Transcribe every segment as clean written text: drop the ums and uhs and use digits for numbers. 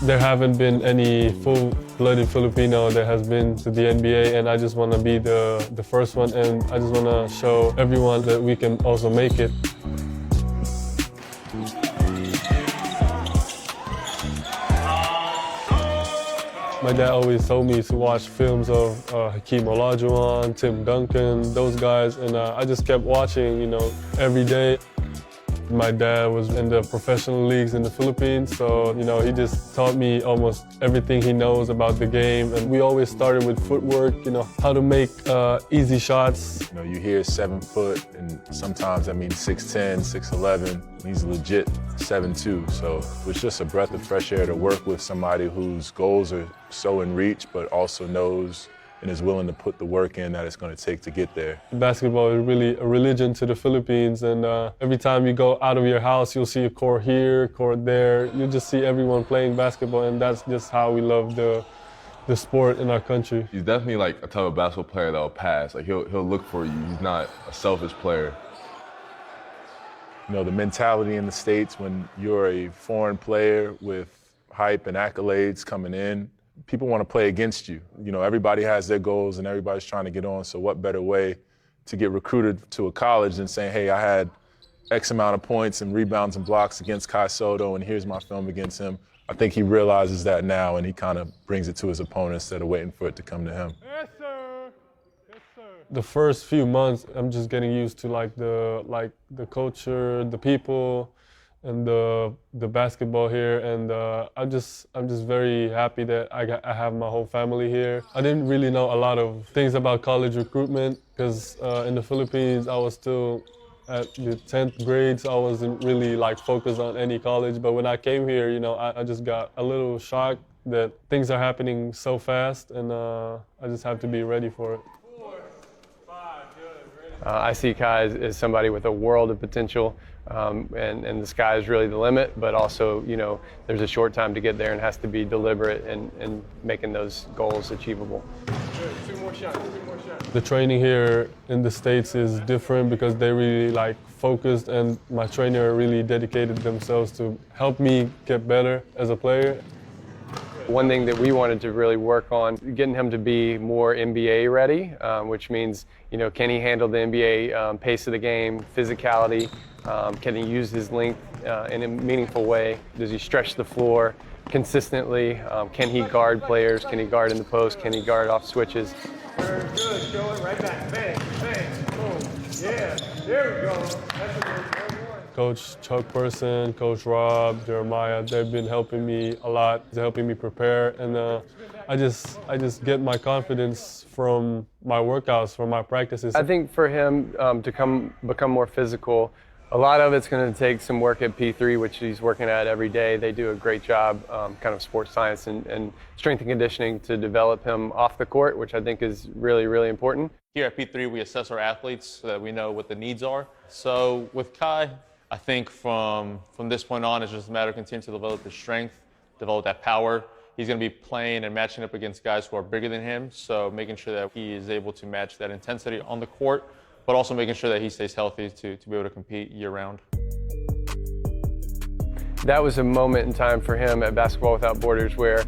There haven't been any full-blooded Filipino that has been to the NBA, and I just want to be the first one, and I just want to show everyone that we can also make it. My dad always told me to watch films of Hakeem Olajuwon, Tim Duncan, those guys, and I just kept watching, every day. My dad was in the professional leagues in the Philippines, so, he just taught me almost everything he knows about the game. And we always started with footwork, how to make easy shots. You hear 7 foot, and sometimes that means 6'10", 6'11". He's legit 7'2", so it was just a breath of fresh air to work with somebody whose goals are so in reach, but also knows and is willing to put the work in that it's going to take to get there. Basketball is really a religion to the Philippines, and every time you go out of your house, you'll see a court here, court there. You just see everyone playing basketball, and that's just how we love the sport in our country. He's definitely like a type of basketball player that'll pass. Like he'll look for you. He's not a selfish player. The mentality in the States when you're a foreign player with hype and accolades coming in, people want to play against you. Everybody has their goals and everybody's trying to get on, so what better way to get recruited to a college than saying, hey, I had X amount of points and rebounds and blocks against Sotto, and here's my film against him. I think he realizes that now, and he kind of brings it to his opponent instead of waiting for it to come to him. Yes, sir. Yes, sir. The first few months, I'm just getting used to the culture, the people, and the basketball here, and I'm just very happy that I have my whole family here. I didn't really know a lot of things about college recruitment because in the Philippines I was still at the 10th grade, so I wasn't really focused on any college. But when I came here, I just got a little shocked that things are happening so fast, and I just have to be ready for it. I see Kai as somebody with a world of potential, and the sky is really the limit, but also, there's a short time to get there and has to be deliberate in making those goals achievable. Two more shots. The training here in the States is different because they really focused, and my trainer really dedicated themselves to help me get better as a player. One thing that we wanted to really work on, getting him to be more NBA ready, which means, can he handle the NBA pace of the game, physicality? Can he use his length in a meaningful way? Does he stretch the floor consistently? Can he guard players? Can he guard in the post? Can he guard off switches? Very good, show it right back, bang, bang, boom, yeah, there we go. That's a good one. Coach Chuck Person, Coach Rob, Jeremiah, they've been helping me a lot. They're helping me prepare, and I just get my confidence from my workouts, from my practices. I think for him to become more physical, a lot of it's going to take some work at P3, which he's working at every day. They do a great job, kind of sports science and strength and conditioning to develop him off the court, which I think is really, really important. Here at P3, we assess our athletes so that we know what the needs are. So with Kai, I think from this point on, it's just a matter of continuing to develop his strength, develop that power. He's going to be playing and matching up against guys who are bigger than him, so making sure that he is able to match that intensity on the court, but also making sure that he stays healthy to be able to compete year-round. That was a moment in time for him at Basketball Without Borders where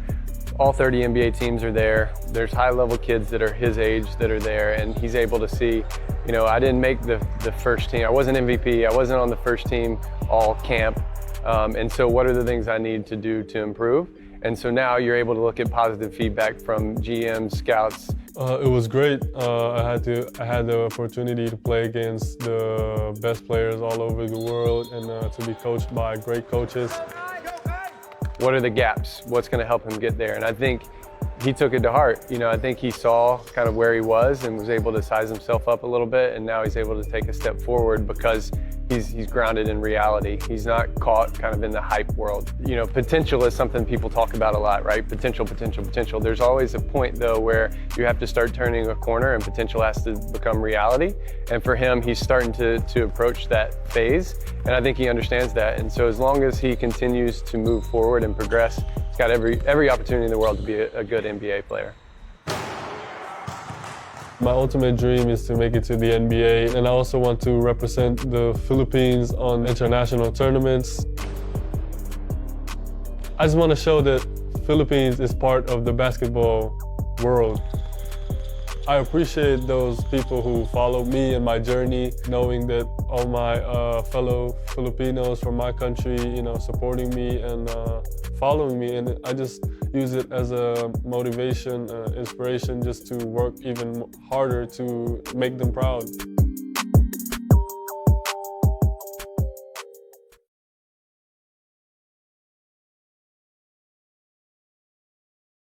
all 30 NBA teams are there. There's high-level kids that are his age that are there, and he's able to see, I didn't make the first team. I wasn't MVP. I wasn't on the first team all camp. And so what are the things I need to do to improve? And so now you're able to look at positive feedback from GMs, scouts. It was great. I had the opportunity to play against the best players all over the world, and to be coached by great coaches. What are the gaps? What's going to help him get there? And I think he took it to heart. I think he saw kind of where he was and was able to size himself up a little bit, and now he's able to take a step forward because he's grounded in reality. He's not caught kind of in the hype world. Potential is something people talk about a lot, right? Potential, potential, potential. There's always a point though where you have to start turning a corner and potential has to become reality. And for him, he's starting to approach that phase. And I think he understands that. And so as long as he continues to move forward and progress, he's got every opportunity in the world to be a good NBA player. My ultimate dream is to make it to the NBA, and I also want to represent the Philippines on international tournaments. I just want to show that Philippines is part of the basketball world. I appreciate those people who follow me and my journey, knowing that all my fellow Filipinos from my country, supporting me and following me. And I just use it as a motivation, inspiration, just to work even harder to make them proud.